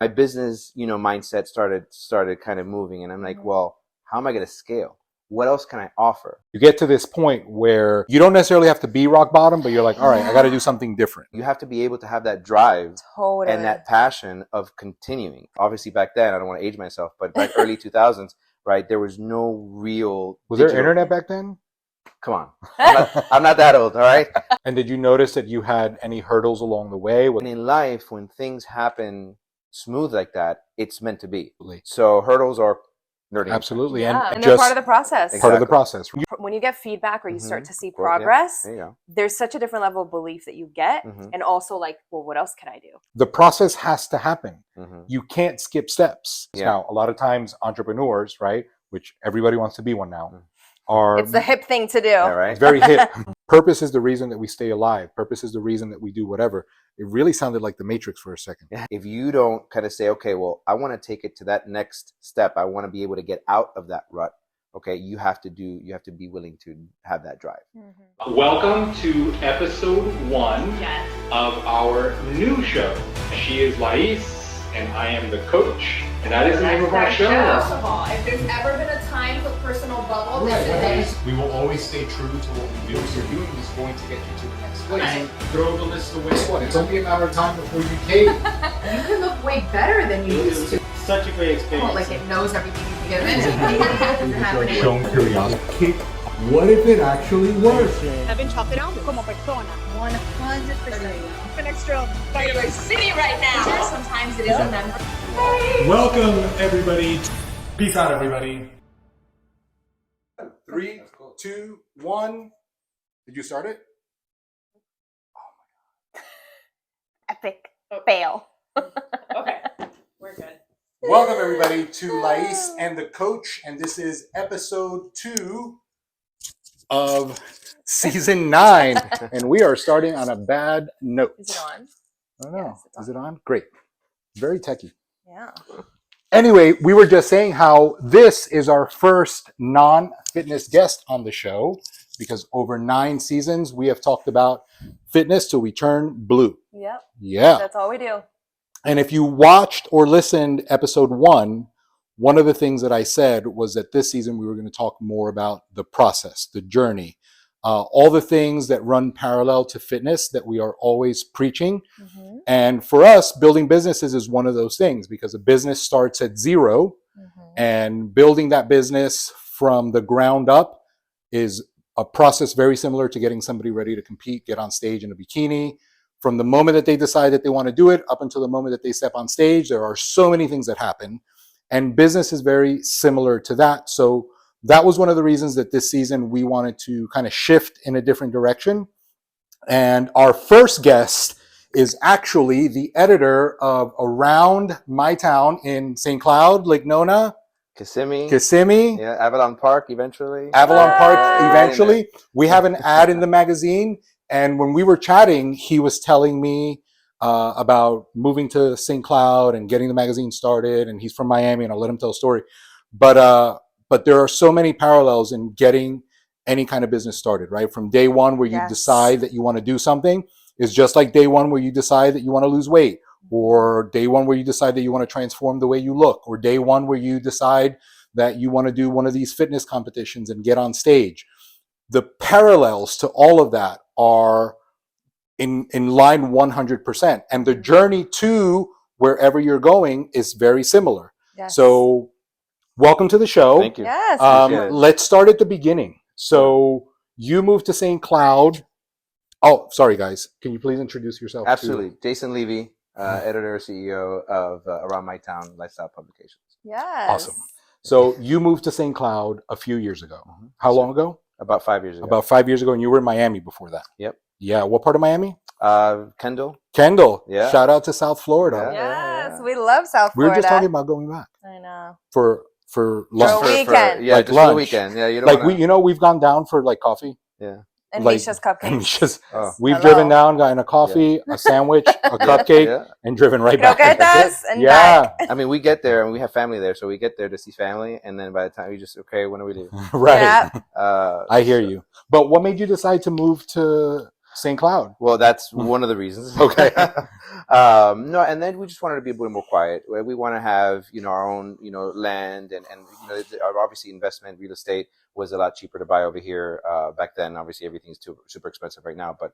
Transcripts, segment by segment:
my business, mindset started kind of moving, and I'm like, well, how am I going to scale? What else can I offer? You get to this point where you don't necessarily have to be rock bottom, but you're like, all right, I got to do something different. You have to be able to have that drive Totally. and that passion of continuing. Obviously, back then, I don't want to age myself, but back early 2000s, right, there was no real Was there internet back then? Come on. I'm not that old, all right? And did you notice that you had any hurdles along the way? And in life, when things happen smooth like that, it's meant to be. So hurdles are learning. Absolutely. Yeah. And they're part of the process. Part of the process. When you get feedback or you start to see progress, there's such a different level of belief that you get. And also like, well, what else can I do? The process has to happen. You can't skip steps. Now, a lot of times entrepreneurs, right, which everybody wants to be one now, it's the hip thing to do. Yeah, right? It's very hip. Purpose is the reason that we stay alive. Purpose is the reason that we do whatever. It really sounded like the Matrix for a second. If you don't kind of say, okay, well, I want to take it to that next step. I want to be able to get out of that rut. Okay, you have to be willing to have that drive. Welcome to episode 1 of our new show. She is Lais, and I am the coach, and that is the name of our show. First of all, if there's ever been a time for personal bubble, this is it. We will always stay true to what we do. So doing is going to get you to the next place. Right. Throw the list away. It's only a matter of time before you cave. You can look way better than you used to. Such a great experience. Like it knows everything you've given. Shown curiosity. What if it actually works? Having chocolate como persona. 100%. An extra Anyway, city right now. Sometimes it is a member. Welcome, everybody. Peace out, everybody. 3, 2, 1. Did you start it? Epic fail. Okay, we're good. Welcome, everybody, to Lais and The Coach. And this is episode 2 of season 9. And we are starting on a bad note. Is it on? I don't know. Yes, is it on? Great. Very techie. Yeah. Anyway, we were just saying how this is our first non-fitness guest on the show because over 9 seasons, we have talked about fitness till we turn blue. Yep. Yeah. That's all we do. And if you watched or listened episode 1, one of the things that I said was that this season we were going to talk more about the process, the journey, all the things that run parallel to fitness that we are always preaching. And for us, building businesses is one of those things because a business starts at 0 and building that business from the ground up is a process very similar to getting somebody ready to compete, get on stage in a bikini. From the moment that they decide that they want to do it up until the moment that they step on stage, there are so many things that happen. And business is very similar to that. So that was one of the reasons that this season we wanted to kind of shift in a different direction. And our first guest is actually the editor of Around My Town in St. Cloud, Lake Nona. Kissimmee. Yeah, Avalon Park eventually. We have an ad in the magazine. And when we were chatting, he was telling me about moving to St. Cloud and getting the magazine started. And he's from Miami, and I'll let him tell a story. But there are so many parallels in getting any kind of business started, right? From day one where you decide that you want to do something is just like day one where you decide that you want to lose weight, or day one where you decide that you want to transform the way you look, or day one where you decide that you want to do one of these fitness competitions and get on stage. The parallels to all of that are in line 100%. And the journey to wherever you're going is very similar. Yes. So welcome to the show. Thank you. Yes. Let's start at the beginning. So you moved to St. Cloud. Oh, sorry, guys. Can you please introduce yourself? Absolutely. Jason Levy, editor, CEO of Around My Town Lifestyle Publications. Yes. Awesome. So you moved to St. Cloud a few years ago. How long ago? About 5 years ago. About 5 years ago, and you were in Miami before that. Yep. Yeah. What part of Miami? Kendall. Yeah. Shout out to South Florida. Yes, we love South Florida. We were just talking about going back. I know. For lunch. For a weekend. Yeah, like just lunch. for the weekend. Yeah, you don't wanna... we've gone down for like coffee. Yeah. And like, Misha's cupcakes. We've driven down, gotten a coffee, a sandwich, a cupcake, and driven right back. Croquetas and back. I mean, we get there and we have family there, so we get there to see family, and then by the time we just when are we leaving? Right. Yeah. I hear you. But what made you decide to move to St. Cloud. Well, that's one of the reasons. Okay. No, and then we just wanted to be a little more quiet. We want to have, our own, land and obviously investment real estate was a lot cheaper to buy over here back then. Obviously, everything's super expensive right now, but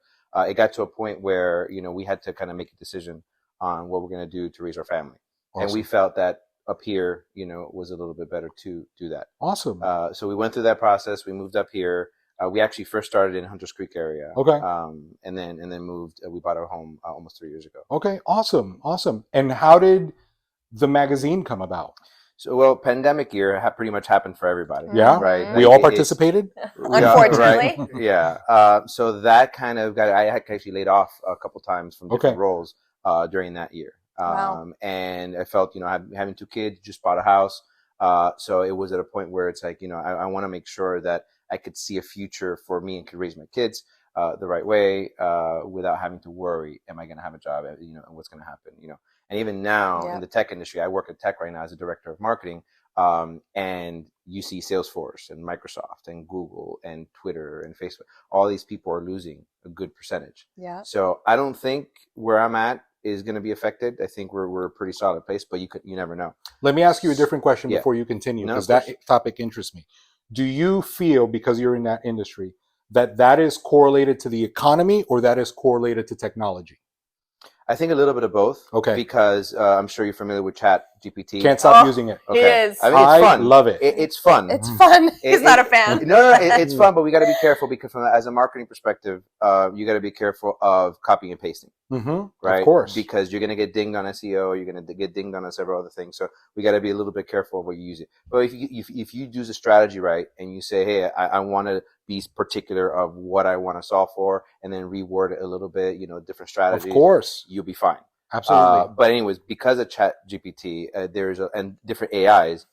it got to a point where, we had to kind of make a decision on what we're going to do to raise our family. Awesome. And we felt that up here, was a little bit better to do that. Awesome. So we went through that process. We moved up here. We actually first started in Hunters Creek area. Okay. And then moved. We bought our home almost 3 years ago. Okay. Awesome. And how did the magazine come about? So, well, pandemic year pretty much happened for everybody. Yeah. Right. We all participated. Unfortunately. Right? Yeah. So that kind of I actually laid off a couple times from different roles during that year. Wow. And I felt, having 2 kids, just bought a house. So it was at a point where it's like, I want to make sure that I could see a future for me and could raise my kids the right way without having to worry, am I going to have a job, and what's going to happen, And even now in the tech industry, I work at tech right now as a director of marketing, and you see Salesforce and Microsoft and Google and Twitter and Facebook. All these people are losing a good percentage. Yeah. So I don't think where I'm at is going to be affected. I think we're a pretty solid place, but you never know. Let me ask you a different question before you continue, because that topic interests me. Do you feel, because you're in that industry, that is correlated to the economy or that is correlated to technology? I think a little bit of both. Okay. Because I'm sure you're familiar with Chat GPT. Can't stop using it. Okay. He is. I mean, it's fun. Love it. It's fun. It's fun. He's not a fan. No, it's fun, but we got to be careful because as a marketing perspective, you got to be careful of copying and pasting. Mm-hmm. Right? Of course. Because you're going to get dinged on SEO. You're going to get dinged on several other things. So we got to be a little bit careful of what you use it. But if you do the strategy right and you say, hey, I want to be particular of what I want to solve for, and then reword it a little bit, different strategies. Of course. You'll be fine. Absolutely. But anyways, because of Chat GPT, and different AIs,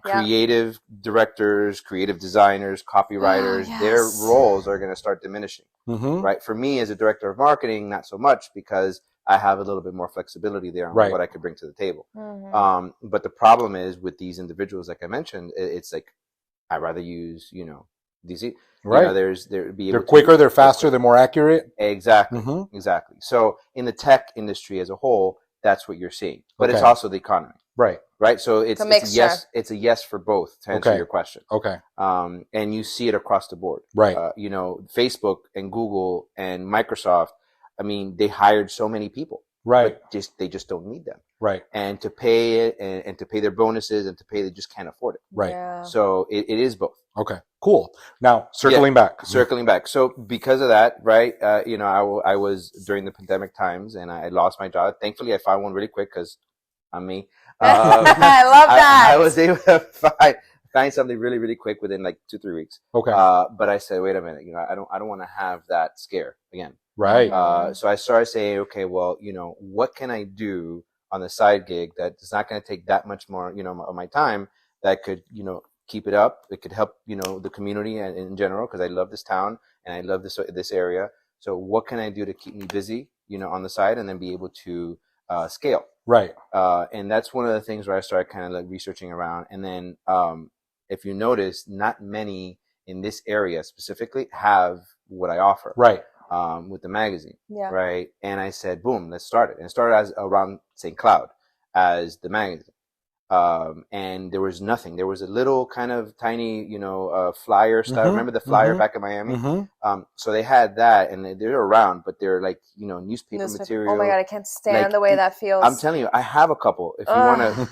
creative directors, creative designers, copywriters, their roles are going to start diminishing. Mm-hmm. Right. For me as a director of marketing, not so much, because I have a little bit more flexibility there on what I could bring to the table. Mm-hmm. But the problem is with these individuals, like I mentioned, it's like I'd rather use, these. Right. They're quicker, they're faster, they're more accurate. Exactly. Mm-hmm. Exactly. So in the tech industry as a whole, that's what you're seeing. But it's also the economy. Right. Right. So it's a yes for both, to answer your question. Okay. And you see it across the board. Right. Facebook and Google and Microsoft, I mean, they hired so many people. Right. But they just don't need them. Right. And to pay it and to pay their bonuses and to pay, they just can't afford it. Right. Yeah. So it is both. Okay, cool. Now, circling back. So because of that, right, I was during the pandemic times and I lost my job. Thankfully, I found one really quick because I'm me. I love that. I was able to find something really, really quick within like 2-3 weeks. Okay. But I said, wait a minute, I don't want to have that scare again. Right. So I started saying, okay, well, what can I do on the side gig that is not going to take that much more, of my time that could, keep it up. It could help, the community and in general, because I love this town and I love this area. So what can I do to keep me busy, on the side and then be able to scale? Right. And that's one of the things where I started kind of like researching around. And then if you notice, not many in this area specifically have what I offer. Right. With the magazine. Yeah. Right. And I said, boom, let's start it. And it started as around St. Cloud as the magazine. And there was nothing. There was a little kind of tiny, flyer stuff. Mm-hmm. Remember the flyer back in Miami? Mm-hmm. So they had that, and they're around, but they're like, newspaper material. Oh my God, I can't stand the way that feels. I'm telling you, I have a couple. If you want to,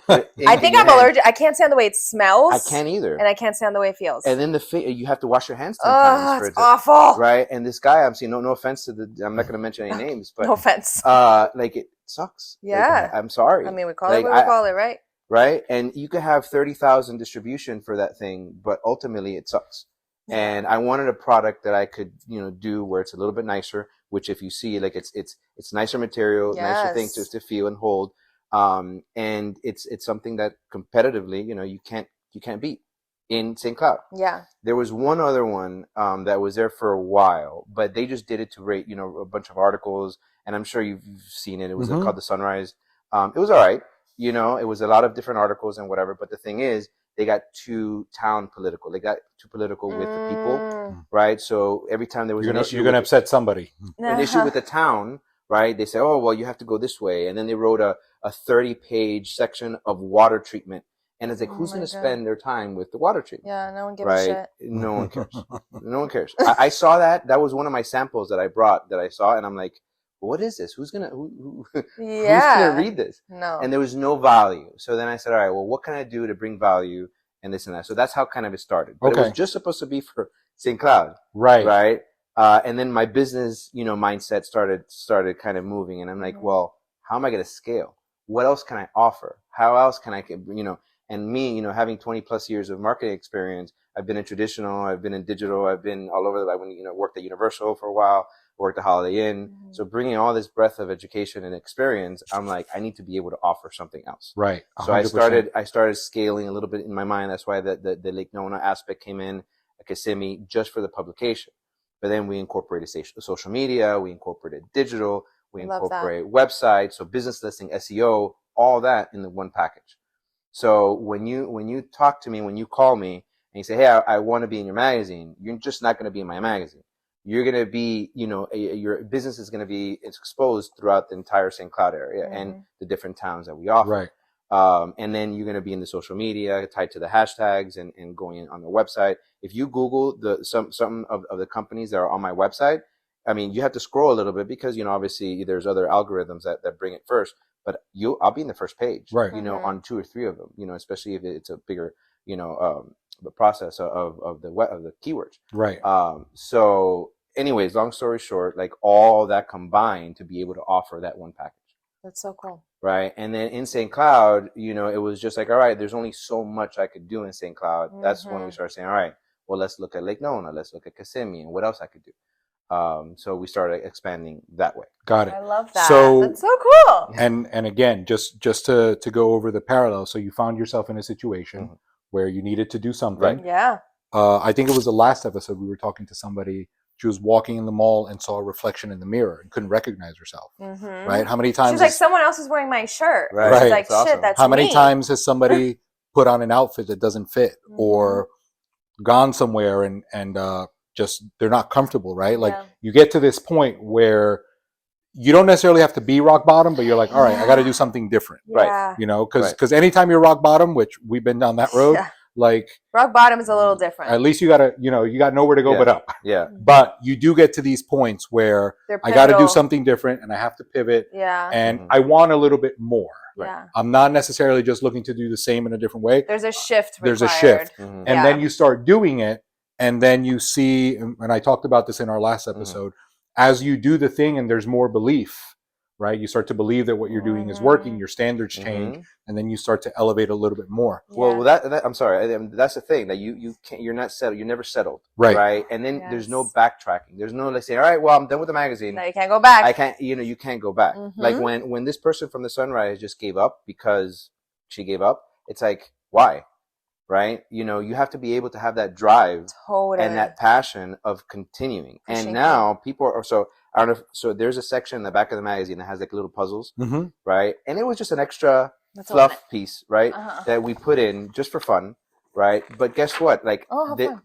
put it I think I'm allergic. I can't stand the way it smells. I can't either. And I can't stand the way it feels. And then you have to wash your hands 10 times. It's awful. Right. And this guy, I'm seeing, no offense to I'm not going to mention any names, but no offense. Like it sucks. Yeah. Like, I'm sorry. I mean, we call it what we call it, right? Right. And you could have 30,000 distribution for that thing, but ultimately it sucks. Yeah. And I wanted a product that I could, do where it's a little bit nicer, which if you see, like it's nicer material, nicer thing to feel and hold. And it's something that competitively, you can't beat in St. Cloud. Yeah. There was one other one, that was there for a while, but they just did it to rate, a bunch of articles, and I'm sure you've seen it. It was called The Sunrise. It was all right. It was a lot of different articles and whatever. But the thing is, they got too town political. They got too political with the people, right? So every time there was you're going to upset somebody. An issue with the town, right? They say, oh, well, you have to go this way. And then they wrote a 30-page section of water treatment. And it's like, who's going to spend their time with the water treatment? Yeah, no one gives a shit. No one cares. No one cares. I saw that. That was one of my samples that I brought that I saw. And I'm like, what is this? Who's going to read this? No. And there was no value. So then I said, all right, well, what can I do to bring value and this and that? So that's how kind of it started. But it was just supposed to be for St. Cloud. Right. And then my business, mindset started kind of moving. And I'm like, well, how am I going to scale? What else can I offer? How else can I, and me, having 20 plus years of marketing experience, I've been in traditional, I've been in digital, I've been all over. I worked at Universal for a while, worked at Holiday Inn. So bringing all this breadth of education and experience, I'm like, I need to be able to offer something else. Right. 100%. So I started scaling a little bit in my mind. That's why the Lake Nona aspect came in, Kissimmee, just for the publication. But then we incorporated social media, we incorporated digital, we incorporate websites, so business listing, SEO, all that in the one package. So when you talk to me, when you call me and you say, hey, I want to be in your magazine, you're just not going to be in my magazine. You're going to be, your business is going to be exposed throughout the entire St. Cloud area and the different towns that we offer. Right. And then you're going to be in the social media tied to the hashtags and going on the website. If you Google some of the companies that are on my website, I mean, you have to scroll a little bit because, obviously there's other algorithms that bring it first, but I'll be in the first page, right. On 2 or 3 of them, especially if it's a bigger, the process of the keywords. Right. So anyways, long story short, like all that combined to be able to offer that one package. That's so cool. Right. And then in St. Cloud, it was just like, all right, there's only so much I could do in St. Cloud. That's when we started saying, all right, well, let's look at Lake Nona. Let's look at Kissimmee and what else I could do. So we started expanding that way. Got it. I love that. So, that's so cool. And again, just to go over the parallel. So you found yourself in a situation where you needed to do something. Right. Yeah. I think it was the last episode we were talking to somebody. She was walking in the mall and saw a reflection in the mirror and couldn't recognize herself. Right? How many times? She's like, someone else is wearing my shirt. Right. She's like, that's shit, awesome. that's How many me. times has somebody put on an outfit that doesn't fit or gone somewhere and just they're not comfortable, right? Like you get to this point where you don't necessarily have to be rock bottom, but you're like, all right, I got to do something different, Right? Because anytime you're rock bottom, which we've been down that road, like rock bottom is a little different. At least you gotta, you got nowhere to go but up. Yeah. But you do get to these points where I got to do something different and I have to pivot. Yeah. And I want a little bit more. Yeah. I'm not necessarily just looking to do the same in a different way. There's a shift required. There's a shift. And then you start doing it. And then you see, and I talked about this in our last episode, as you do the thing and there's more belief, right? You start to believe that what you're doing is working, your standards change, and then you start to elevate a little bit more. Yeah. Well, that I'm sorry, that's the thing that you can't, you're not settled, you're never settled, right? And then there's no backtracking. There's no like saying, all right, well, I'm done with the magazine. No, you can't go back. I can't, you can't go back. Like when this person from the Sunrise just gave up because she gave up, it's like, why? Right? You have to be able to have that drive and that passion of continuing. And now people are, so I don't know, so there's a section in the back of the magazine that has like little puzzles, right? And it was just an extra fluff piece, right? That we put in just for fun, right? But guess what? Like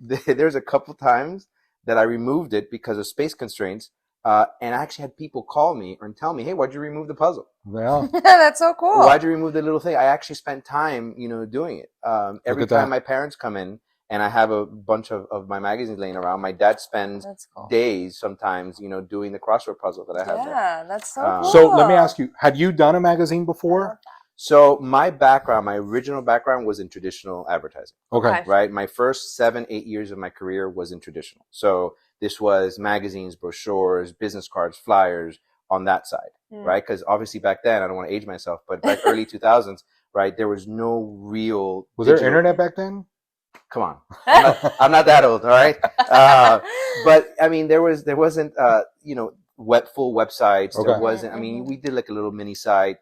there's a couple times that I removed it because of space constraints. And I actually had people call me and tell me, hey, why'd you remove the puzzle? Well, that's so cool. Why'd you remove the little thing? I actually spent time, doing it. Every time my parents come in and I have a bunch of my magazines laying around, my dad spends days sometimes, doing the crossword puzzle that I have there. Yeah, that's so cool. So let me ask you, had you done a magazine before? So my original background was in traditional advertising. Okay. Right? My first 7-8 years of my career was in traditional. So this was magazines, brochures, business cards, flyers on that side, right? Because obviously back then, I don't want to age myself, but back early 2000s, right, there was no real... Was there internet back then? Come on. I'm not that old, all right? But, I mean, there wasn't, full websites. There wasn't, I mean, we did like a little mini site,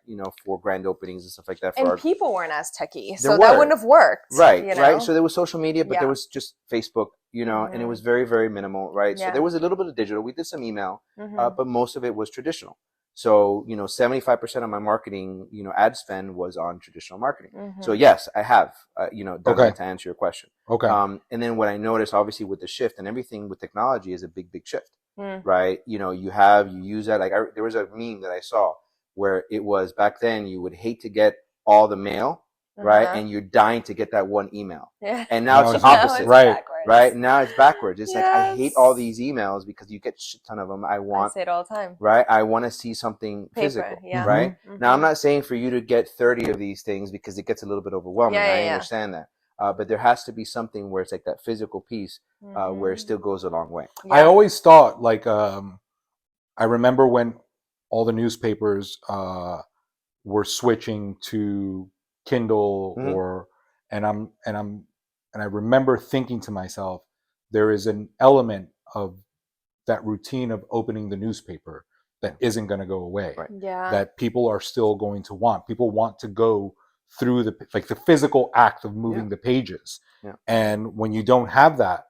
for grand openings and stuff like that. And people weren't as techy, so that wouldn't have worked. Right, right. So there was social media, but there was just Facebook, and it was very, very minimal, right? So there was a little bit of digital. We did some email, but most of it was traditional. So, 75% of my marketing, ad spend was on traditional marketing. So yes, I have, done that to answer your question. Okay. And then what I noticed, obviously, with the shift and everything with technology is a big, big shift, right? You use that. Like there was a meme that I saw where it was back then you would hate to get all the mail, right? And you're dying to get that one email. Yeah. And now it's the opposite, right? Now it's backwards. It's like, I hate all these emails because you get a shit ton of them. I say it all the time. Right? I want to see something physical, right? Now, I'm not saying for you to get 30 of these things because it gets a little bit overwhelming. I understand that. But there has to be something where it's like that physical piece where it still goes a long way. I always thought, like, I remember when all the newspapers were switching to Kindle and I remember thinking to myself, there is an element of that routine of opening the newspaper that isn't going to go away. Right. Yeah. That people are still going to want. People want to go through the physical act of moving the pages. Yeah. And when you don't have that,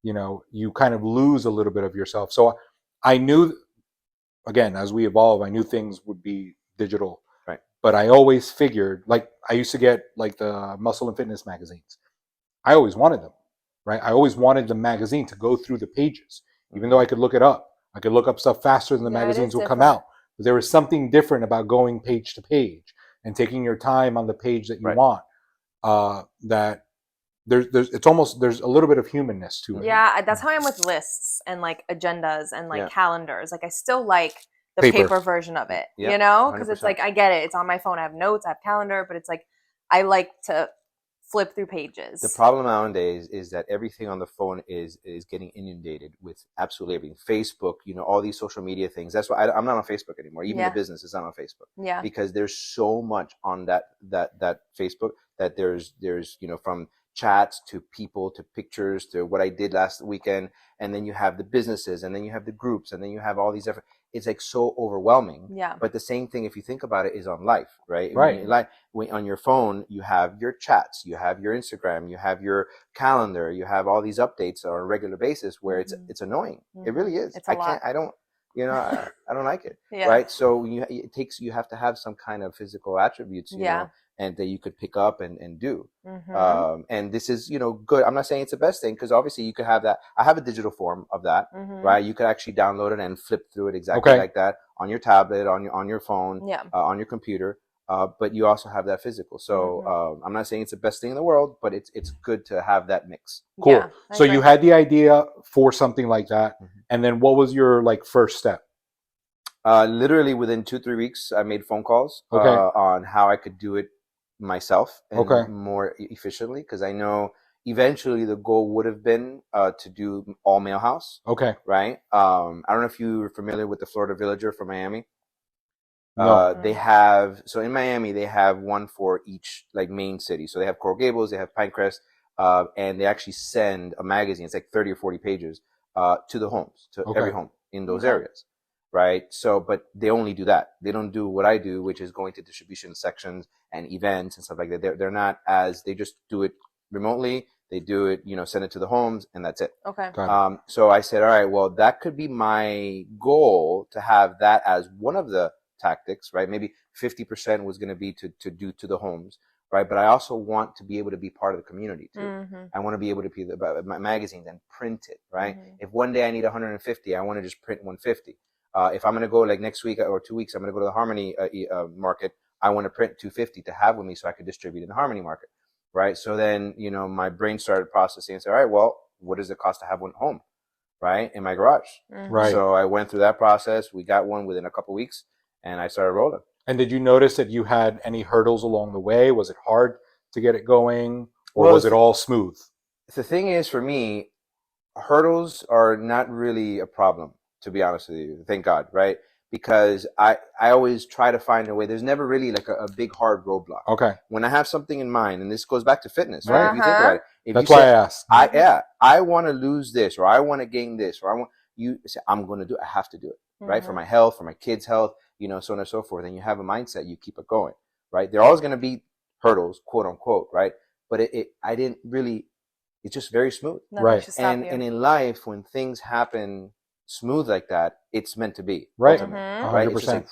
you kind of lose a little bit of yourself. So I knew, again, as we evolve, I knew things would be digital. Right. But I always figured, like, I used to get like the Muscle and Fitness magazines. I always wanted them, right? I always wanted the magazine to go through the pages, even though I could look it up. I could look up stuff faster than the magazines will come out. But there was something different about going page to page and taking your time on the page that you want. That there's a little bit of humanness to it. Yeah, that's how I am with lists and like agendas and like calendars. Like I still like the paper version of it, because it's like, I get it. It's on my phone. I have notes, I have calendar, but it's like, I like to flip through pages. The problem nowadays is that everything on the phone is getting inundated with absolutely everything. Facebook, all these social media things. That's why I'm not on Facebook anymore. Even the business is not on Facebook. Yeah. Because there's so much on that Facebook that there's from chats to people to pictures to what I did last weekend, and then you have the businesses, and then you have the groups, and then you have all these different. It's like so overwhelming. Yeah. But the same thing, if you think about it, is on life, right? Right. When on your phone, you have your chats, you have your Instagram, you have your calendar, you have all these updates on a regular basis where it's annoying. It really is. It's a lot. I don't like it. Yeah. Right. So you have to have some kind of physical attributes, you know, and that you could pick up and do. And this is, good. I'm not saying it's the best thing, because obviously you could have that. I have a digital form of that, right? You could actually download it and flip through it exactly like that on your tablet, on your phone, on your computer. But you also have that physical. So I'm not saying it's the best thing in the world, but it's good to have that mix. Cool. Yeah, so you had the idea for something like that. And then what was your first step? Literally within 2-3 weeks, I made phone calls on how I could do it myself and more efficiently, because I know eventually the goal would have been to do all mail house. Okay. Right. I don't know if you're familiar with the Florida Villager from Miami. No. They have, so in Miami, they have one for each main city. So they have Coral Gables, they have Pinecrest, and they actually send a magazine. It's like 30 or 40 pages to the homes, to every home in those areas. Right. So, but they only do that. They don't do what I do, which is going to distribution sections and events and stuff like that. They're not they just do it remotely. They do it, send it to the homes, and that's it. Okay. So I said, all right, well, that could be my goal, to have that as one of the tactics, right? Maybe 50% was going to be to do to the homes, right? But I also want to be able to be part of the community too. I want to be able to be my magazines and print it, right? If one day I need 150, I want to just print 150. If I'm going to go next week or 2 weeks, I'm going to go to the Harmony market. I want to print 250 to have with me so I could distribute in the Harmony market, right? So then, my brain started processing and said, all right, well, what does it cost to have one home, right? In my garage. Right. So I went through that process. We got one within a couple of weeks, and I started rolling. And did you notice that you had any hurdles along the way? Was it hard to get it going, or was it all smooth? The thing is, for me, hurdles are not really a problem, to be honest with you. Thank God, right? Because I always try to find a way. There's never really a big hard roadblock. Okay. When I have something in mind, and this goes back to fitness, right? If you think about it. That's why I asked. I want to lose this, or I want to gain this, or I want you say, I'm going to do it. I have to do it, right? For my health, for my kids' health, so on and so forth. And you have a mindset, you keep it going, right? There are always going to be hurdles, quote unquote, right? But I didn't really, it's just very smooth. Right. And in life, when things happen smooth like that, it's meant to be. Right. Right. 100%.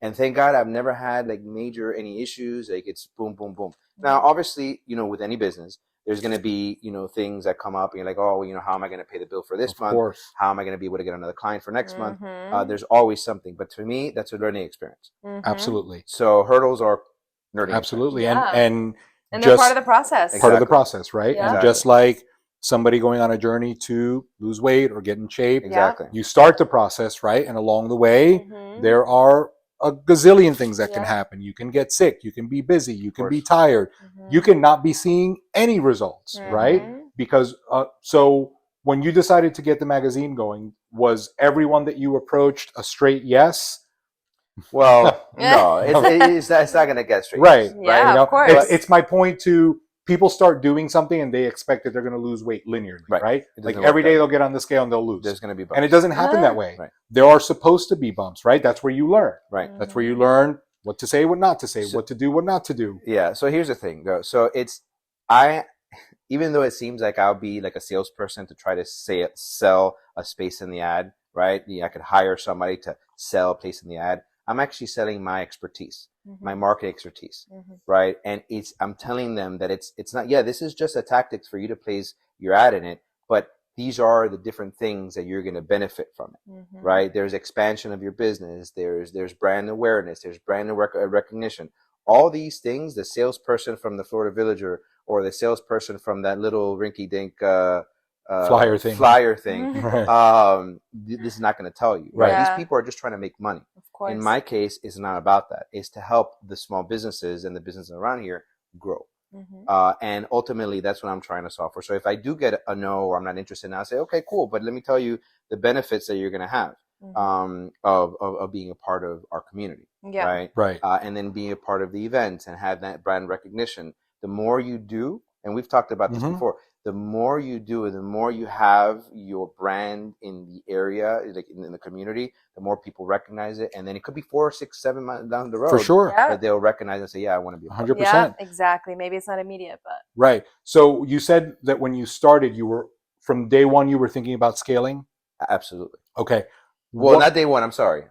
And thank God I've never had like major any issues. Like it's boom, boom, boom. Now, obviously, with any business, there's going to be, things that come up and you're like, oh, how am I going to pay the bill for this month? Course. How am I going to be able to get another client for next month? There's always something. But for me, that's a learning experience. Absolutely. So hurdles are learning. Absolutely. And And they're part of the process. Exactly. Part of the process, right? Yeah. And just like somebody going on a journey to lose weight or get in shape, Exactly. you start the process, right? And along the way, there are a gazillion things that can happen. You can get sick, you can be busy, you can be tired, you can not be seeing any results, right? Because so when you decided to get the magazine going, was everyone that you approached a straight yes? Well, no, it's not going to get straight. Right. Yeah, of course. It's my point to people start doing something and they expect that they're going to lose weight linearly, right? Like every day they'll get on the scale and they'll lose. There's going to be bumps. And it doesn't happen that way. Right. There are supposed to be bumps, right? That's where you learn. Right. That's where you learn what to say, what not to say, what to do, what not to do. Yeah. So here's the thing, though. So even though it seems like I'll be like a salesperson to try to sell a space in the ad, right? I could hire somebody to sell a place in the ad. I'm actually selling my expertise, my market expertise, right? And I'm telling them that it's not, this is just a tactic for you to place your ad in it, but these are the different things that you're going to benefit from it, right? There's expansion of your business. There's brand awareness. There's brand recognition. All these things, the salesperson from the Florida Villager or the salesperson from that little rinky-dink flyer thing. This is not going to tell you, right? These people are just trying to make money. Of course. In my case, it's not about that. It's to help the small businesses and the businesses around here grow. And ultimately, that's what I'm trying to solve for. So if I do get a no or I'm not interested, now I say, okay, cool, but let me tell you the benefits that you're going to have of being a part of our community, right? And then being a part of the events and have that brand recognition. The more you do, and we've talked about this before, the more you do, the more you have your brand in the area, like in the community, the more people recognize it. And then it could be 4, 6, 7 months down the road. For sure. That they'll recognize and say, yeah, I want to be a part of it. 100%. Yeah, exactly. Maybe it's not immediate, but. Right. So you said that when you started, from day one, you were thinking about scaling? Absolutely. Okay. Well, not day one. I'm sorry.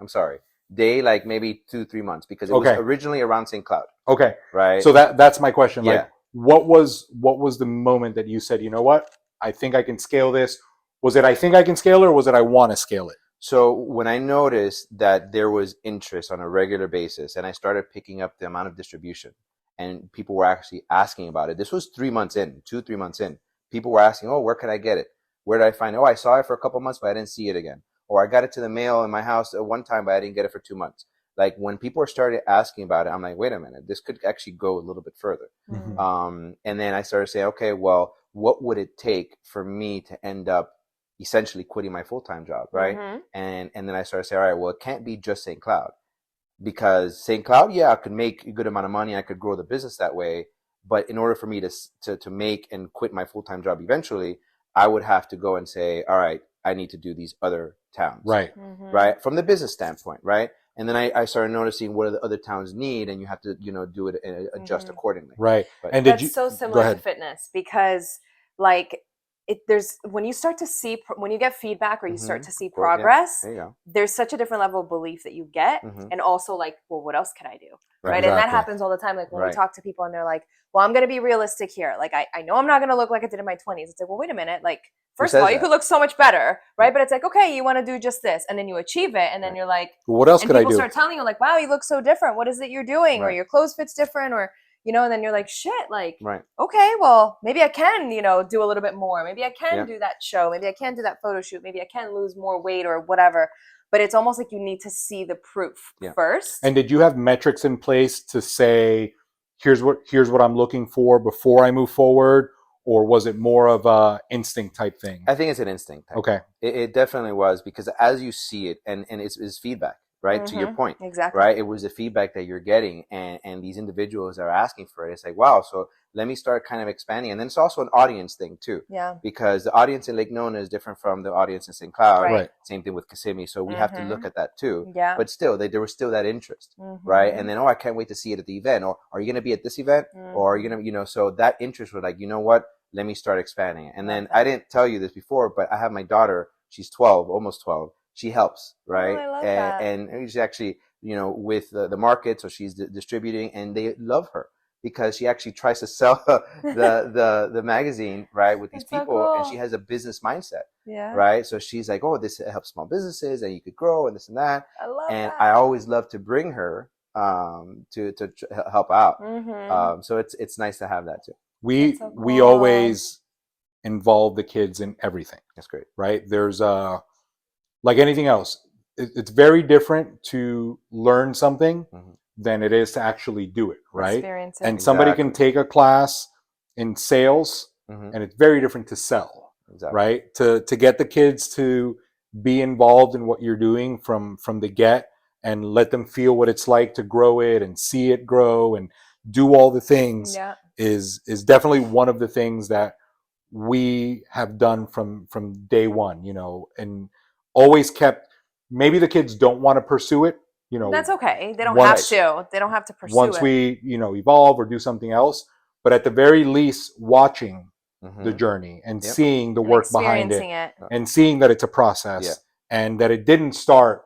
Day, like maybe 2-3 months, because it was originally around St. Cloud. Okay. Right. So that's my question. Yeah. Like, what was the moment that you said, you know what, I think I can scale this? Was it I think I can scale it, or was it I want to scale it? So when I noticed that there was interest on a regular basis and I started picking up the amount of distribution and people were actually asking about it, this was 3 months in, 2-3 months in. People were asking, oh, where can I get it? Where did I find it? Oh, I saw it for a couple months, but I didn't see it again. Or I got it to the mail in my house at one time, but I didn't get it for 2 months. Like when people started asking about it, I'm like, wait a minute, this could actually go a little bit further. And then I started saying, okay, well, what would it take for me to end up essentially quitting my full-time job, right? And then I started saying, all right, well, it can't be just St. Cloud, because St. Cloud, I could make a good amount of money, I could grow the business that way, but in order for me to make and quit my full-time job eventually, I would have to go and say, all right, I need to do these other towns, right? From the business standpoint, right? And then I started noticing what the other towns need, and you have to, do it and adjust accordingly. Right. But And that's so similar to fitness, because like when you start to see, when you get feedback or you start to see progress, there's such a different level of belief that you get. And also like, well, what else can I do? Right. And that happens all the time. Like when we talk to people and they're like, well, I'm going to be realistic here. Like, I know I'm not going to look like I did in my 20s. It's like, well, wait a minute. Like, first of all, you could look so much better, right? But it's like, okay, you want to do just this. And then you achieve it. And then you're like, well, what else could I do? People start telling you like, wow, you look so different. What is it you're doing? Or your clothes fits different, or, and then you're like, shit, like, okay, well, maybe I can, do a little bit more. Maybe I can do that show. Maybe I can do that photo shoot. Maybe I can lose more weight or whatever. But it's almost like you need to see the proof first. And did you have metrics in place to say, here's what I'm looking for before I move forward? Or was it more of a instinct type thing? I think it's an instinct type. Okay. It definitely was, because as you see it, and it's feedback, right? To your point. Exactly. Right? It was the feedback that you're getting, and these individuals are asking for it. It's like, wow, so let me start kind of expanding. And then it's also an audience thing too. Yeah. Because the audience in Lake Nona is different from the audience in St. Cloud. Right. Same thing with Kissimmee. So we have to look at that too. Yeah. But still, there was still that interest, right? And then, I can't wait to see it at the event. Or are you going to be at this event? Or are you going to, so that interest was like, you know what? Let me start expanding it. And then I didn't tell you this before, but I have my daughter. She's 12, almost 12. She helps, right? Oh, I love that. And she's actually with the market. So she's distributing, and they love her because she actually tries to sell the magazine, right, with these people, cool. and she has a business mindset, yeah, right? So she's like, oh, this helps small businesses, and you could grow, and this and that. I love and that. I always love to bring her to help out. So it's nice to have that too. We so we cool. always involve the kids in everything. That's great, right? There's like anything else, it's very different to learn something than it is to actually do it, right? Experience it. And somebody can take a class in sales, and it's very different to sell, right? To get the kids to be involved in what you're doing from the get, and let them feel what it's like to grow it and see it grow and do all the things is definitely one of the things that we have done from day one, and always kept. Maybe the kids don't want to pursue it, that's okay. They don't have to. They don't have to pursue once it. we evolve or do something else, but at the very least watching the journey and seeing the work behind it, and seeing that it's a process, and that it didn't start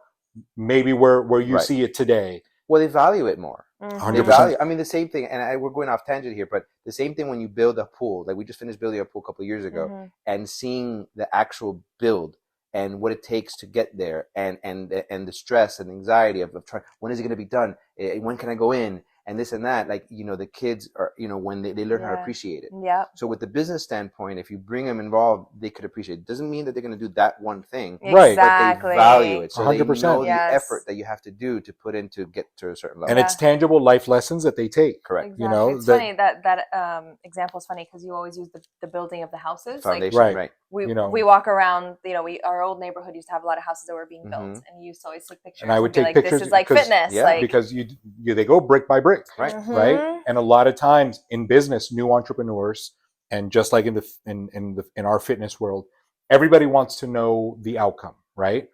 maybe where you see it today. Well, they value it more. 100%. I mean, the same thing, and we're going off tangent here, but the same thing when you build a pool. Like we just finished building a pool a couple of years ago, and seeing the actual build and what it takes to get there, and the stress and anxiety of trying, when is it going to be done? When can I go in? And this and that, like, the kids are, when they learn how to appreciate it. Yeah. So with the business standpoint, if you bring them involved, they could appreciate it. Doesn't mean that they're going to do that one thing, right? But they value it. So 100%. they know the effort that you have to do to put in to get to a certain level. And it's tangible life lessons that they take. Correct. Exactly. It's funny that example is funny because you always use the building of the houses. Foundation, like, right. We walk around, our old neighborhood used to have a lot of houses that were being built, and you used to always take pictures. And I would take pictures. This is like fitness. Because they go brick by brick. Right. Right. And a lot of times in business, new entrepreneurs, and just like in our fitness world, everybody wants to know the outcome, right?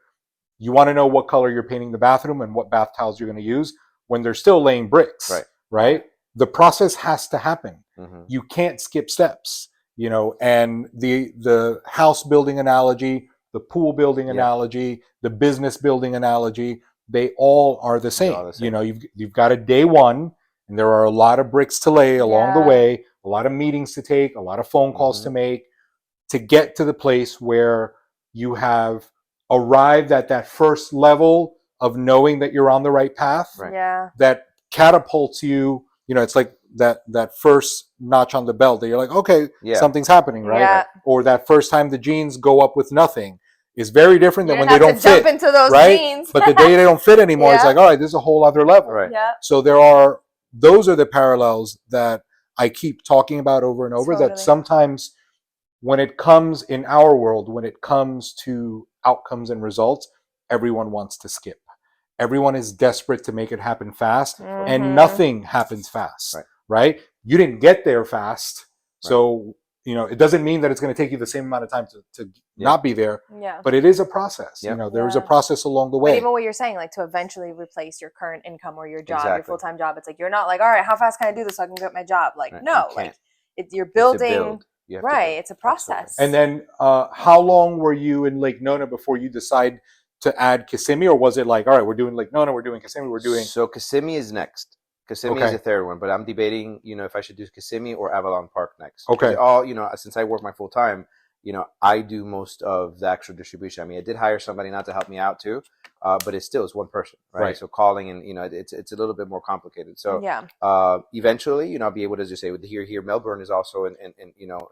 You want to know what color you're painting the bathroom and what bath towels you're going to use when they're still laying bricks, right? The process has to happen. You can't skip steps, and the house building analogy, the pool building analogy, the business building analogy, they all are the same. You've got a day one, and there are a lot of bricks to lay along the way, a lot of meetings to take, a lot of phone calls to make, to get to the place where you have arrived at that first level of knowing that you're on the right path. That catapults you. It's like that first notch on the belt that you're like, okay, something's happening, right? Or that first time the jeans go up with nothing is very different than when they don't fit. Jump into those jeans. But the day they don't fit anymore, it's like, all right, this is a whole other level. Right. So those are the parallels that I keep talking about over and over, that sometimes when it comes in our world, when it comes to outcomes and results, everyone wants to skip. Everyone is desperate to make it happen fast, and nothing happens fast, right? You didn't get there fast. So, it doesn't mean that it's going to take you the same amount of time to not be there, but it is a process. There is a process along the way. But even what you're saying, like to eventually replace your current income or your job, your full-time job, it's like, you're not like, all right, how fast can I do this so I can get my job? Like, no, like you're building, it's a process. And then how long were you in Lake Nona before you decide to add Kissimmee, or was it like, all right, we're doing Lake Nona, we're doing Kissimmee, So Kissimmee is next. Kissimmee is the third one, but I'm debating, if I should do Kissimmee or Avalon Park next. Okay. All, since I work my full time, I do most of the actual distribution. I mean, I did hire somebody not to help me out too, but it's one person, right? So calling and, it's a little bit more complicated. So eventually, I'll be able to just say with here, Melbourne is also in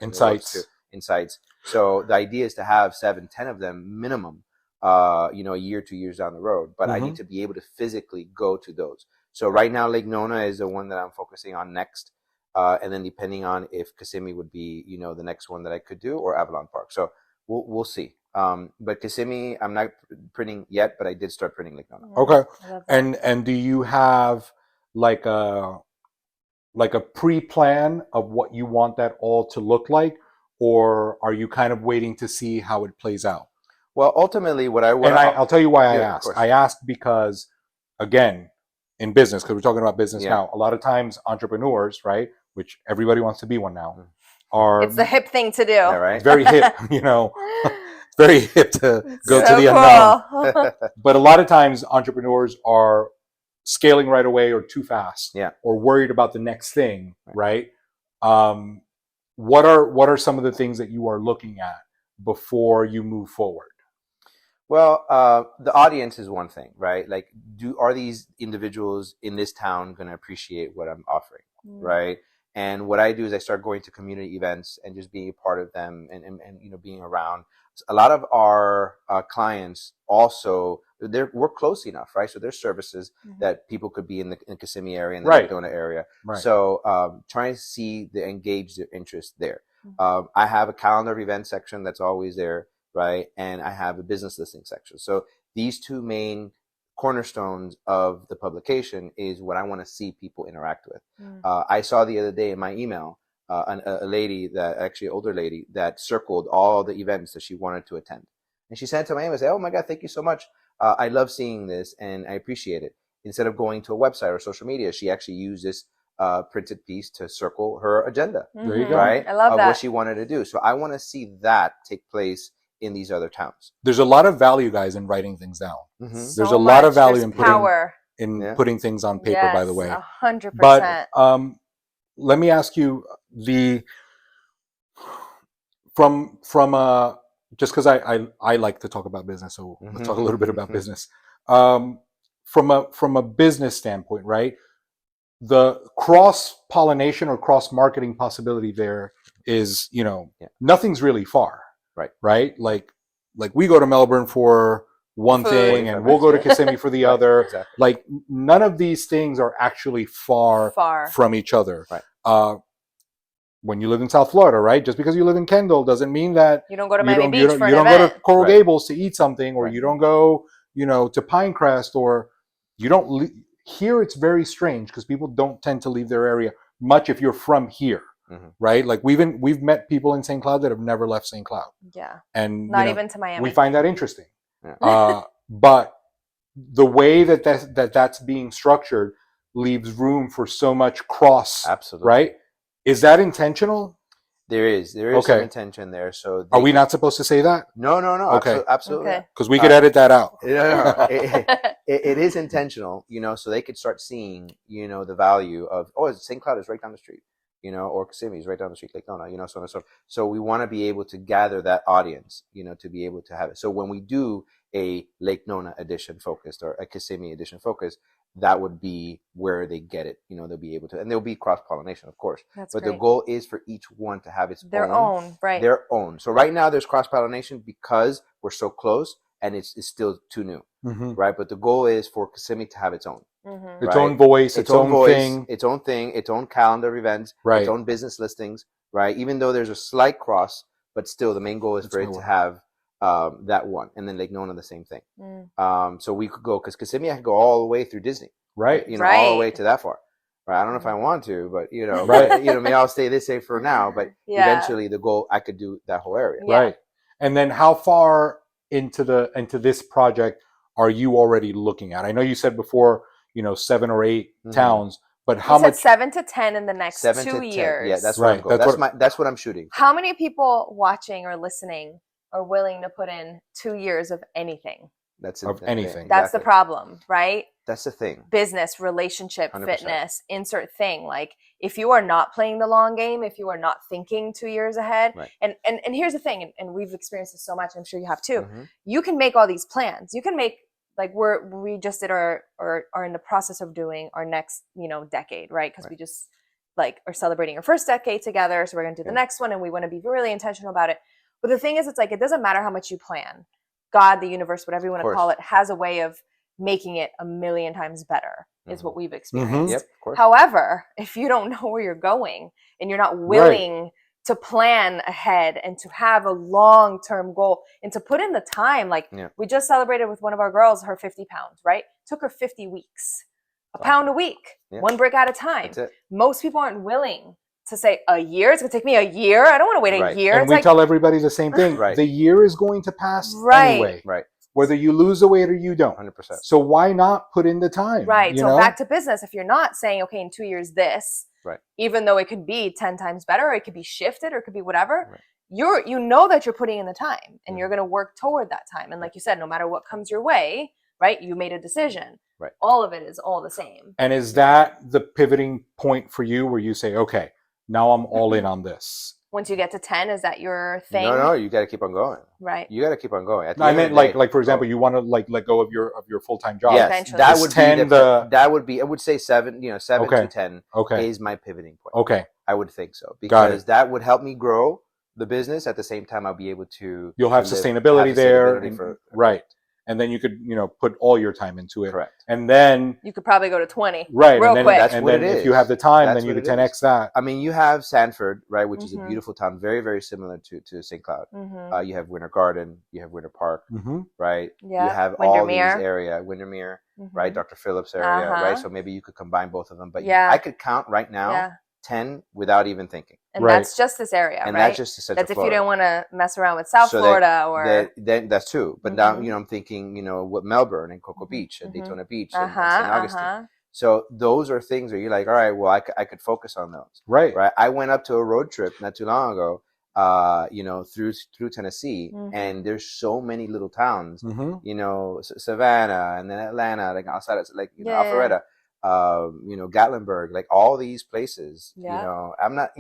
Insights. So the idea is to have 7-10 of them minimum, a year, 2 years down the road, but I need to be able to physically go to those. So right now, Lake Nona is the one that I'm focusing on next. And then depending on if Kissimmee would be, the next one that I could do, or Avalon Park. So we'll see. But Kissimmee, I'm not printing yet, but I did start printing Lake Nona. Okay. And do you have like a pre-plan of what you want that all to look like, or are you kind of waiting to see how it plays out? Well, ultimately, I'll tell you why I asked. I asked because, again, in business, because we're talking about business now, a lot of times entrepreneurs, right, which everybody wants to be one now, it's the hip thing to do. Yeah, right? It's very hip, very hip to go to the unknown. But a lot of times entrepreneurs are scaling right away or too fast, Yeah. or worried about the next thing, right? What are some of the things that you are looking at before you move forward? Well, the audience is one thing, right? Like, are these individuals in this town going to appreciate what I'm offering, right? And what I do is I start going to community events and just being a part of them, and you know, being around. A lot of our clients also, we're close enough, right? So there's services that people could be in the Kissimmee area, in the Daytona area. Right. So trying to engage their interest there. I have a calendar of event section that's always there, right? And I have a business listing section. So these two main cornerstones of the publication is what I want to see people interact with. I saw the other day in my email a lady, that actually an older lady, that circled all the events that she wanted to attend, and she sent to my email and said, "Oh my God, thank you so much. I love seeing this and I appreciate it." Instead of going to a website or social media, she actually used this printed piece to circle her agenda. There you go. Right? I love that. Of what she wanted to do. So I want to see that take place in these other towns. There's a lot of value, guys, in writing things down. There's a So lot of value There's in power. putting things on paper, Yes, by the way. 100%. But let me ask you, from just because I like to talk about business, so let's talk a little bit about business. From a business standpoint, right? The cross pollination or cross marketing possibility there is, you know, nothing's really far. Right? Like we go to Melbourne for one thing and we'll go to Kissimmee for the other. Exactly. Like, none of these things are actually far from each other. Right. When you live in South Florida, right? Just because you live in Kendall doesn't mean that you don't go to Miami Beach for an event. You don't go to Coral Gables to eat something, or you don't go, you know, to Pinecrest, or you don't here. It's very strange because people don't tend to leave their area much if you're from here. Right? Like, we've met people in St. Cloud that have never left St. Cloud. Yeah. And not even to Miami. We find that interesting. Yeah. But the way that's being structured leaves room for so much cross. Absolutely. Right? Is that intentional? There is some intention there. So are we not supposed to say that? No. Okay. Absolutely. Because we could edit that out. No. It is intentional, you know, so they could start seeing, you know, the value of, St. Cloud is right down the street. You know, or Kissimmee is right down the street, Lake Nona, you know, so on and so forth. So we want to be able to gather that audience, you know, to be able to have it. So when we do a Lake Nona edition focused or a Kissimmee edition focused, that would be where they get it. You know, they'll be able to, and there'll be cross pollination, of course. But great. The goal is for each one to have their own, right? Their own. So right now there's cross pollination because we're so close, and it's still too new, right? But the goal is for Kissimmee to have its own. Its own voice, its own thing, its own calendar of events, its own business listings, right? Even though there's a slight cross, but still the main goal is for it to have that one, and then Lake Nona the same thing. So we could go, because Kissimmee I could go all the way through Disney, right? You know, all the way to that far. Right? I don't know if I want to, but you know, right? You know, maybe I'll stay this way for now, but eventually the goal I could do that whole area, right? And then how far into this project are you already looking at? I know you said before, you know, 7 or 8 towns, but how much? 7 to 10 in the next 2 years. Yeah, that's right. That's what I'm shooting. How many people watching or listening are willing to put in 2 years of anything? That's anything. That's the problem, right? That's the thing. Business, relationship, 100%. Fitness, insert thing. Like, if you are not playing the long game, if you are not thinking 2 years ahead, and here's the thing, and we've experienced this so much, I'm sure you have too. You can make all these plans. You can make, like, we just did are in the process of doing our next, you know, decade, right? Because we just are celebrating our first decade together, so we're gonna do the next one, and we want to be really intentional about it. But the thing is, it's like, it doesn't matter how much you plan. God, the universe, whatever you want to call it, has a way of making it a million times better, is what we've experienced. Yep, of course. However, if you don't know where you're going and you're not willing to plan ahead and to have a long-term goal and to put in the time, we just celebrated with one of our girls, her 50 pounds, right? Took her 50 weeks, a pound a week, one brick at a time. Most people aren't willing to say a year. It's going to take me a year. I don't want to wait a year. And we tell everybody the same thing. The year is going to pass anyway. Right. Whether you lose the weight or you don't. 100%. So why not put in the time? Right. You so know? Back to business. If you're not saying, okay, in 2 years this, even though it could be 10 times better, or it could be shifted, or it could be whatever, you know that you're putting in the time, and you're going to work toward that time. And like you said, no matter what comes your way, right? You made a decision. Right. All of it is all the same. And is that the pivoting point for you where you say, okay, now I'm all in on this? Once you get to 10, is that your thing? No, you got to keep on going. Right. You got to keep on going. No, I meant like for example, you want to like let go of your full-time job. Yes, eventually. that Is would 10 be that would be. I would say 7. 7 Okay. to 10 Okay. is my pivoting point. Okay. I would think so Got because it. that would help me grow the business. At the same time, I'll be able to. You'll have to live- sustainability have there, sustainability and- for- right? And then you could put all your time into it. Correct. And then You could probably go to 20. right, Real and then quick. That's and what then it if is. you have the time, That's then you what could it 10x that. I mean, you have Sanford, right, which is a Mhm. beautiful town, very, very similar to St. Cloud. Mm-hmm. You have Winter Garden, you have Winter Park, Mm-hmm. right? Yeah. You have all these Windermere. area, Windermere, Mm-hmm. right? Dr. Phillips area, Uh-huh. right? So maybe you could combine both of them. But Yeah. I could count right now Yeah. 10 without even thinking. And Right. that's just this area, And right? that's just the Central That's if Florida. you don't want to mess around with South So Florida or... Then that's true. But now, Mhm. I'm thinking, what Melbourne and Cocoa Mhm. Beach and Mhm. Daytona Beach and St. Augustine. Uh-huh. So those are things where you're like, all right, well, I could focus on those. Right. Right. I went up to a road trip not too long ago, through Tennessee, Mhm. and there's so many little towns, Mm-hmm. Savannah and then Atlanta, like outside of like Yeah. Alpharetta, Gatlinburg, like all these places. Yeah. I'm not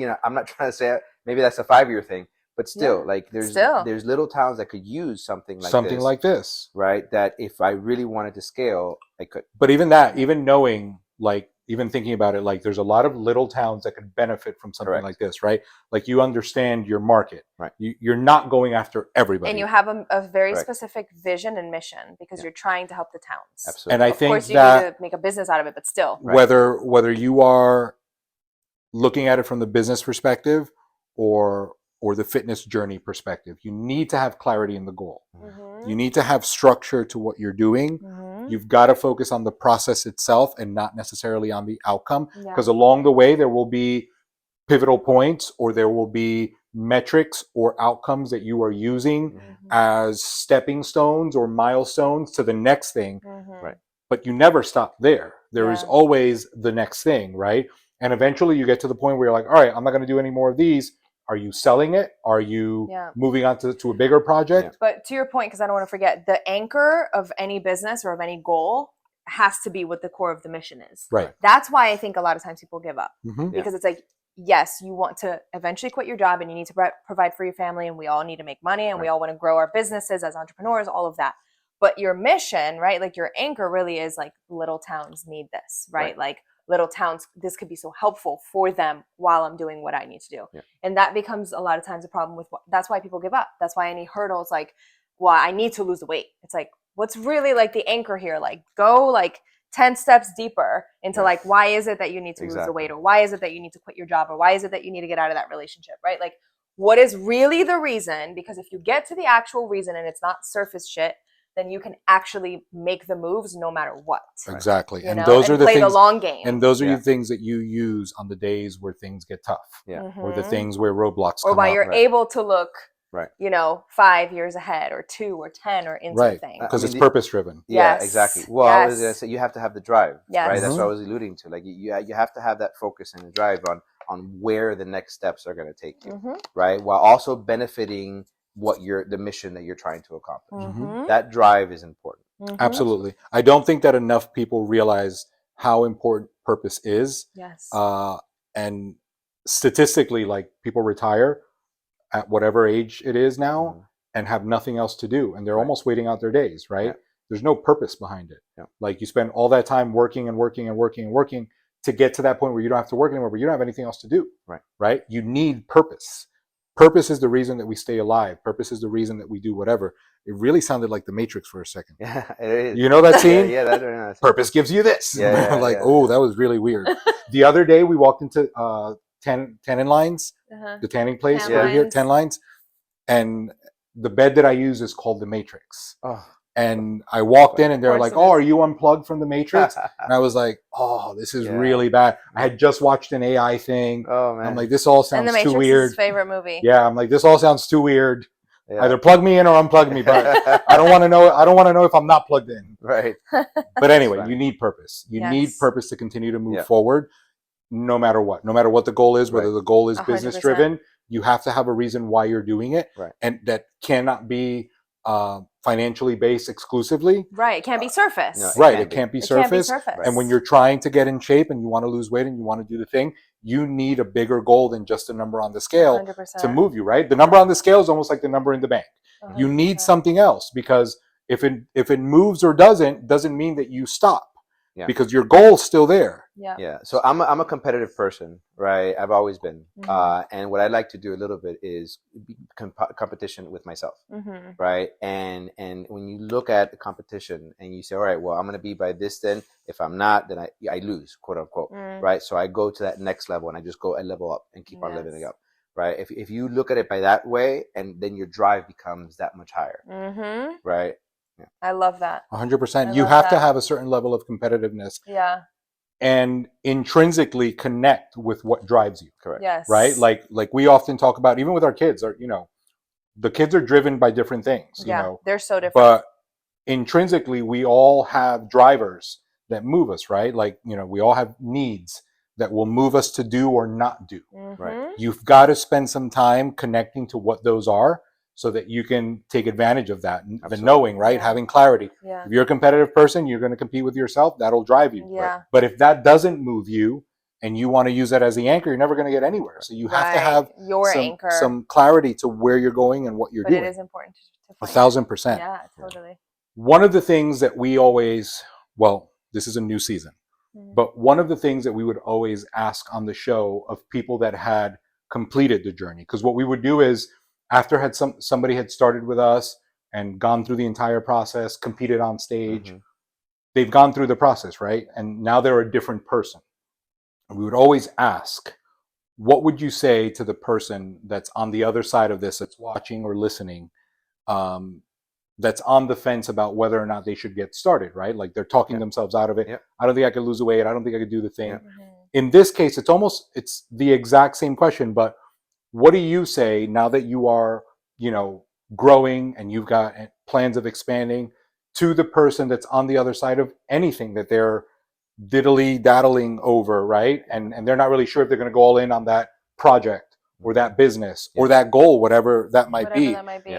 trying to say maybe that's a 5-year thing, but still, Yeah. like there's Still. little towns that could use something Like this. right? That if I really wanted to scale, I could. But even knowing, like, even thinking about it, like there's a lot of little towns that could benefit from something Correct. like this, right? Like you understand your market. Right. You're not going after everybody. And you have a very Correct. specific vision and mission because you're trying to help the towns. Absolutely. And I Of think course, you that need to make a business out of it, but still. Right. whether you are looking at it from the business perspective or the fitness journey perspective, you need to have clarity in the goal. Mm-hmm. You need to have structure to what you're doing. Mm-hmm. You've got to focus on the process itself and not necessarily on the outcome, Yeah. because along the way there will be pivotal points or there will be metrics or outcomes that you are using Mm-hmm. as stepping stones or milestones to the next thing. Mm-hmm. Right. But you never stop there. There is Yeah. always the next thing, right? And eventually you get to the point where you're like, all right, I'm not going to do any more of these. Are you selling it? Are you Yeah. moving on to a bigger project? But to your point, because I don't want to forget, the anchor of any business or of any goal has to be what the core of the mission is. Right. That's why I think a lot of times people give up, Mm-hmm. because it's like, yes, you want to eventually quit your job and you need to provide for your family, and we all need to make money, and we all want to grow our businesses as entrepreneurs, all of that. But your mission, right? Like your anchor really is like, little towns need this, right? Like little towns, this could be so helpful for them while I'm doing what I need to do. Yeah. And that becomes a lot of times a problem with that's why people give up. That's why any hurdles like, well, I need to lose the weight. It's like, what's really like the anchor here? Like go like 10 steps deeper into like, why is it that you need to lose the weight? Or why is it that you need to quit your job? Or why is it that you need to get out of that relationship, right? Like what is really the reason? Because if you get to the actual reason and it's not surface shit, then you can actually make the moves no matter what. Exactly. You And know? those are the play things, the long game. and those are Yeah. the things that you use on the days where things get tough, Yeah. or the Mhm. things where roadblocks or come why up. you're Right. able to look, Right. 5 years ahead or 2 or 10 or into Right. things. Because I mean, it's purpose driven. Yeah, Yes. exactly. Well, I was Yes. gonna say you have to have the drive, Yes. right? That's Mhm. what I was alluding to. Like you have to have that focus and the drive on where the next steps are going to take you, Mhm. right? While also benefiting the mission that you're trying to accomplish. Mhm. That drive is important. Mhm. Absolutely. I don't think that enough people realize how important purpose is. Yes. And statistically, like people retire at whatever age it is now Mhm. and have nothing else to do. And they're Right. almost waiting out their days, right? Yeah. There's no purpose behind it. Yeah. Like you spend all that time working and working and working and working to get to that point where you don't have to work anymore, but you don't have anything else to do. Right. Right? You need purpose. Purpose is the reason that we stay alive. Purpose is the reason that we do whatever. It really sounded like the Matrix for a second. Yeah, it is. You know that scene? Yeah, that's very nice. Purpose gives you this. Yeah, like, yeah, oh, yeah. that was really weird. The other day we walked into Tannin Lines, Uh-huh. the tanning place Tan over here, Lines. 10 Lines. And the bed that I use is called the Matrix. Oh. And I walked in and they're Of course like, it oh, is. are you unplugged from the Matrix? And I was like, oh, this is Yeah. really bad. I had just watched an AI thing. Oh man. I'm like, this all And sounds The Matrix too is weird. his favorite movie. Yeah, I'm like, this all sounds too weird. Yeah. Either plug me in or unplug me, but I don't want to know. I don't want to know if I'm not plugged in. Right. But anyway, funny. you need purpose. You Yes. need purpose to continue to move Yeah. forward, no matter what. No matter what the goal is, whether Right. the goal is 100%. business driven, you have to have a reason why you're doing it, Right. and that cannot be financially based exclusively. Right. It can't be surface. No, Right. It can't be surface. surface. And when you're trying to get in shape and you want to lose weight and you want to do the thing, you need a bigger goal than just a number on the scale 100%. to move you, right? The number on the scale is almost like the number in the bank. 100%. You need something else, because if it moves or doesn't mean that you stop. Yeah. Because your goal's still there. Yeah. So I'm a competitive person, right? I've always been. And what I like to do a little bit is competition with myself, right? And when you look at the competition and you say, all right, well, I'm going to be by this, then if I'm not, then I lose, quote unquote, right? So I go to that next level and I level up and keep on leveling up, right? If you look at it by that way, and then your drive becomes that much higher, right? Yeah. I love that. 100%. You have to have a certain level of competitiveness. Yeah. And intrinsically connect with what drives you. Correct. Yes. Right? Like we often talk about, even with our kids, or the kids are driven by different things. They're so different. But intrinsically, we all have drivers that move us, right? Like, we all have needs that will move us to do or not do. Right. You've got to spend some time connecting to what those are, so that you can take advantage of that. The knowing, right? Having clarity. Yeah. If you're a competitive person, you're going to compete with yourself. That'll drive you. Yeah. Right? But if that doesn't move you and you want to use that as the anchor, you're never going to get anywhere. So you have to have some clarity to where you're going and what you're doing. But it is important to find 1,000%. Yeah, totally. One of the things that we always, this is a new season, but one of the things that we would always ask on the show of people that had completed the journey, because what we would do is, after somebody had started with us and gone through the entire process, competed on stage, they've gone through the process, right? And now they're a different person. And we would always ask, what would you say to the person that's on the other side of this, that's watching or listening, that's on the fence about whether or not they should get started, right? Like they're talking themselves out of it. Yep. I don't think I could lose the weight. I don't think I could do the thing. In this case, it's the exact same question, but what do you say now that you are, growing and you've got plans of expanding, to the person that's on the other side of anything that they're diddly-daddling over, right? And they're not really sure if they're going to go all in on that project or that business or that goal, whatever that might be.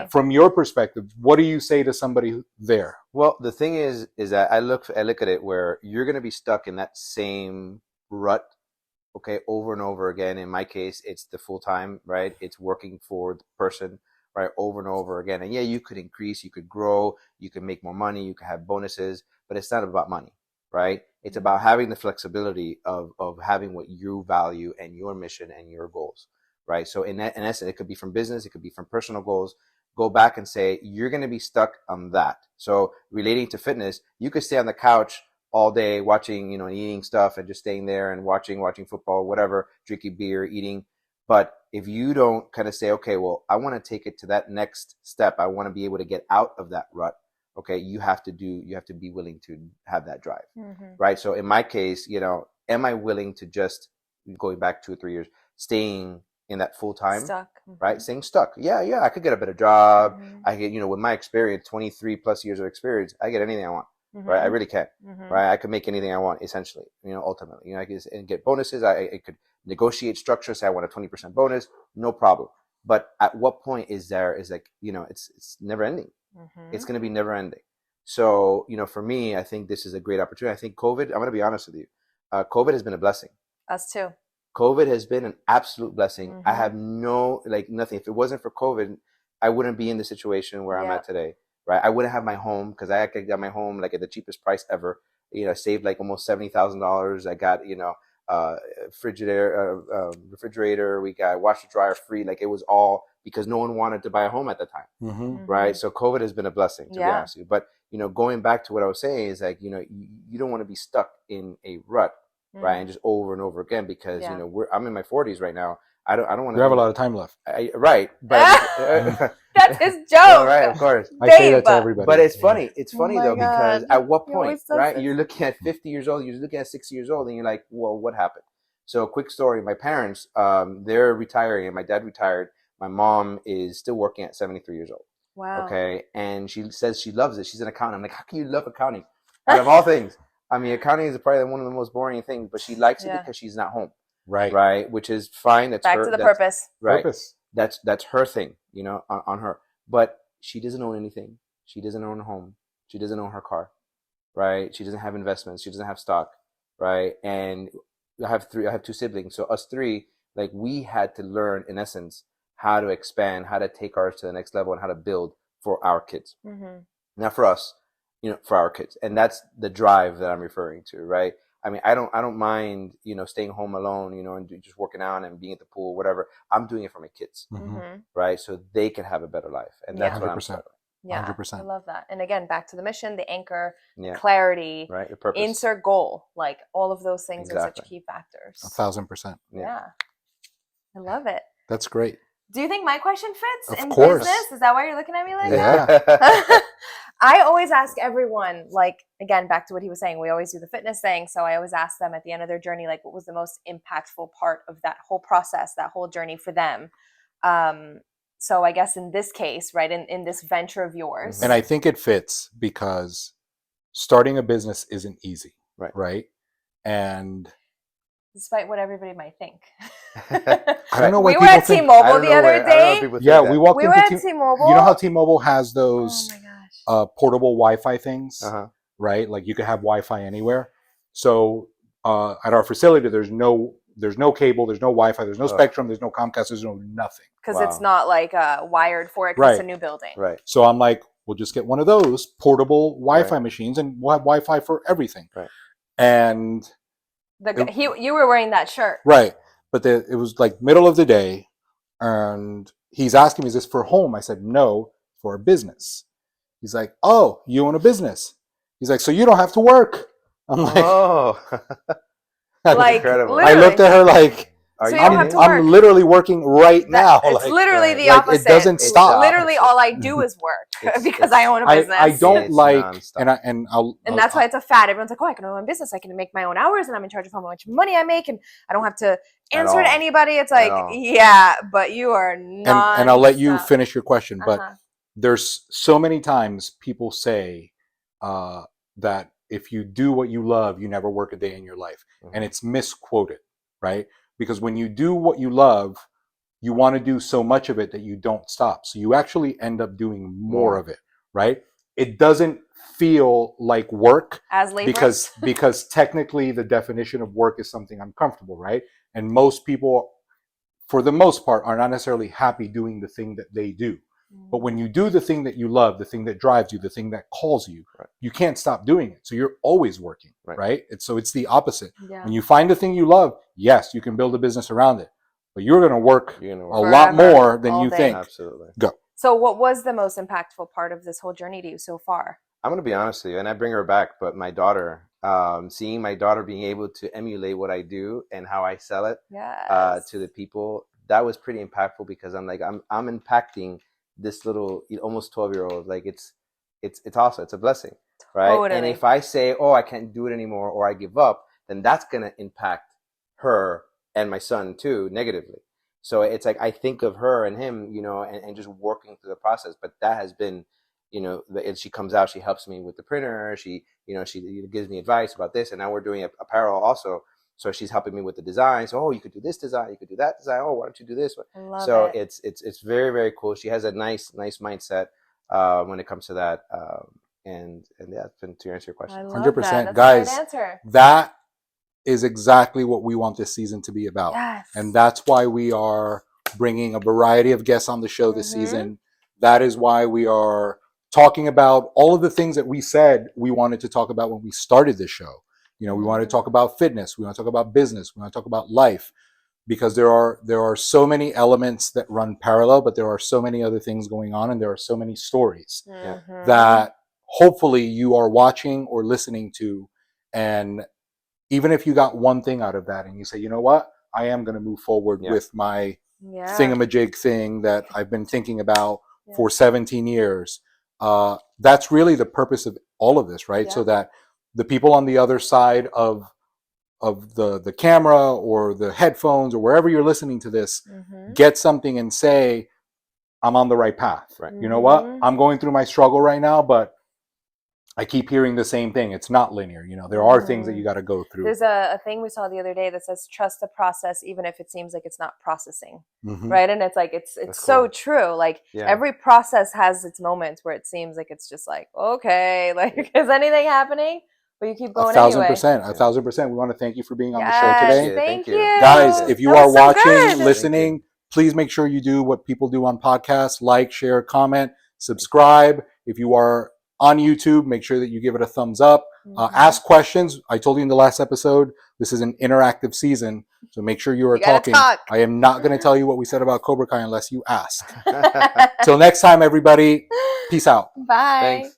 From your perspective, what do you say to somebody there? Well, the thing is that I look at it where you're going to be stuck in that same rut, okay, over and over again. In my case, it's the full time, right? It's working for the person, right, over and over again. And yeah, you could increase, you could grow, you could make more money, you could have bonuses, but it's not about money, right? It's about having the flexibility of having what you value and your mission and your goals, right? So in essence, it could be from business, it could be from personal goals. Go back and say, you're going to be stuck on that. So relating to fitness, you could stay on the couch all day watching, and eating stuff and just staying there and watching football, whatever, drinking beer, eating. But if you don't kind of say, okay, well, I want to take it to that next step, I want to be able to get out of that rut. Okay, you have to be willing to have that drive, right? So in my case, am I willing to just, going back 2 or 3 years, staying in that full time, stuck, right? Staying stuck. Yeah, I could get a better job. I could, with my experience, 23 plus years of experience, I get anything I want. Right, I really can. Right, I could make anything I want. Essentially, ultimately, I could get bonuses. I could negotiate structure. Say I want a 20% bonus, no problem. But at what point is like, it's never ending. It's going to be never ending. So, for me, I think this is a great opportunity. I think COVID. I'm going to be honest with you. COVID has been a blessing. Us too. COVID has been an absolute blessing. I have nothing. If it wasn't for COVID, I wouldn't be in the situation where I'm at today. Right, I wouldn't have my home, because I got my home like at the cheapest price ever. I saved like almost $70,000. I got refrigerator. We got washer dryer free. Like it was all because no one wanted to buy a home at the time, right? So COVID has been a blessing, to be honest with you. But going back to what I was saying is like you don't want to be stuck in a rut, right? And just over and over again, because I'm in my 40s right now. I don't want to. You have a lot of time left. Right, but that's his joke. Right, of course. I say that to everybody. But it's funny. It's funny though, because at what He point, always says right? this. You're looking at 50 years old. You're looking at 60 years old, and you're like, well, what happened? So, quick story. My parents, they're retiring, and my dad retired. My mom is still working at 73 years old. Wow. Okay, and she says she loves it. She's an accountant. I'm like, how can you love accounting? Out of all things, I mean, accounting is probably one of the most boring things, but she likes it because she's not home. Right, which is fine. That's back her, to the purpose. Right, that's her thing, on her. But she doesn't own anything. She doesn't own a home. She doesn't own her car, right? She doesn't have investments. She doesn't have stock, right? And I have 2 siblings. So us 3, like, we had to learn, in essence, how to expand, how to take ours to the next level, and how to build for our kids. Not for us, for our kids. And that's the drive that I'm referring to, right? I mean, I don't mind, staying home alone, and just working out and being at the pool, whatever. I'm doing it for my kids, right? So they can have a better life. And that's what I'm saying. Yeah, 100%. I love that. And again, back to the mission, the anchor, Yeah. clarity, right? The purpose. insert goal. Like, all of those things are such Exactly. key factors. 1,000%. Yeah. I love it. That's great. Do you think my question fits Of in course. business? Is that why you're looking at me like Yeah. that? I always ask everyone, like, again, back to what he was saying, we always do the fitness thing. So I always ask them at the end of their journey, like, what was the most impactful part of that whole process, that whole journey for them? So I guess in this case, right, in this venture of yours. And I think it fits because starting a business isn't easy, right? And despite what everybody might think. I don't know why we were at T-Mobile the other day. Yeah, we walked into T-Mobile. You know how T-Mobile has those oh my gosh. Portable Wi-Fi things, right? Like, you could have Wi-Fi anywhere. So at our facility, there's no cable, there's no Wi-Fi, there's no Spectrum, there's no Comcast, there's no nothing. Because it's not like wired for it, because it's a new building. Right. So I'm like, we'll just get one of those portable Wi-Fi machines, and we'll have Wi-Fi for everything. Right. And you were wearing that shirt. Right. But it was like middle of the day, and he's asking me, is this for home? I said, no, for a business. He's like, oh, you own a business. He's like, so you don't have to work. I'm like, oh. Like, incredible. I looked at her like, so you don't have to work. I'm literally working right now. It's like, literally the like, opposite. It doesn't stop. Literally, all I do is work because I own a business. I don't It's like, nonstop. and that's why it's a fad. Everyone's like, oh, I can own my business. I can make my own hours, and I'm in charge of how much money I make, and I don't have to answer to anybody. It's like, yeah, but you are not. And I'll let you finish your question. But there's so many times people say that if you do what you love, you never work a day in your life. And it's misquoted, right? Because when you do what you love, you want to do so much of it that you don't stop. So you actually end up doing more of it, right? It doesn't feel like work as labor, because technically the definition of work is something uncomfortable, right? And most people, for the most part, are not necessarily happy doing the thing that they do. But when you do the thing that you love, the thing that drives you, the thing that calls you, you can't stop doing it. So you're always working, right? It's the opposite. Yeah. When you find the thing you love, yes, you can build a business around it. But you're going to work a forever, lot more than you day. think. Absolutely. Go. So what was the most impactful part of this whole journey to you so far? I'm going to be honest with you, and I bring her back, but my daughter, seeing my daughter being able to emulate what I do and how I sell it to the people, that was pretty impactful, because I'm like, I'm impacting this little almost 12-year-old. Like, it's awesome. It's a blessing, right? Totally. And if I say, oh, I can't do it anymore, or I give up, then that's going to impact her and my son too negatively. So it's like, I think of her and him, and just working through the process. But that has been, and she comes out, she helps me with the printer. She gives me advice about this. And now we're doing apparel also. So she's helping me with the design. So, oh, you could do this design, you could do that design. Oh, why don't you do this one? So it's very, very cool. She has a nice mindset when it comes to that. And yeah, to answer your question. 100%. Guys, that is exactly what we want this season to be about. Yes. And that's why we are bringing a variety of guests on the show this season. That is why we are talking about all of the things that we said we wanted to talk about when we started this show. We want to talk about fitness. We want to talk about business. We want to talk about life, because there are so many elements that run parallel, but there are so many other things going on, and there are so many stories that hopefully you are watching or listening to. And even if you got one thing out of that and you say, you know what, I am going to move forward with my thingamajig thing that I've been thinking about for 17 years. That's really the purpose of all of this, right? So that the people on the other side of the camera or the headphones or wherever you're listening to this get something and say, I'm on the right path. Right. You know what? I'm going through my struggle right now, but I keep hearing the same thing. It's not linear. You know, there are things that you got to go through. There's a thing we saw the other day that says trust the process, even if it seems like it's not processing. Right. And it's like, it's so true. Like every process has its moments where it seems like it's just like, okay, like, is anything happening? But you keep going 1,000%. anyway. 1,000%. We want to thank you for being on the show today. Thank you. Guys, if you are watching, listening, please make sure you do what people do on podcasts: like, share, comment, subscribe. If you are on YouTube, make sure that you give it a thumbs up. Ask questions. I told you in the last episode, this is an interactive season, so make sure you are talking. I am not going to tell you what we said about Cobra Kai unless you ask. Till next time, everybody. Peace out. Bye. Thanks.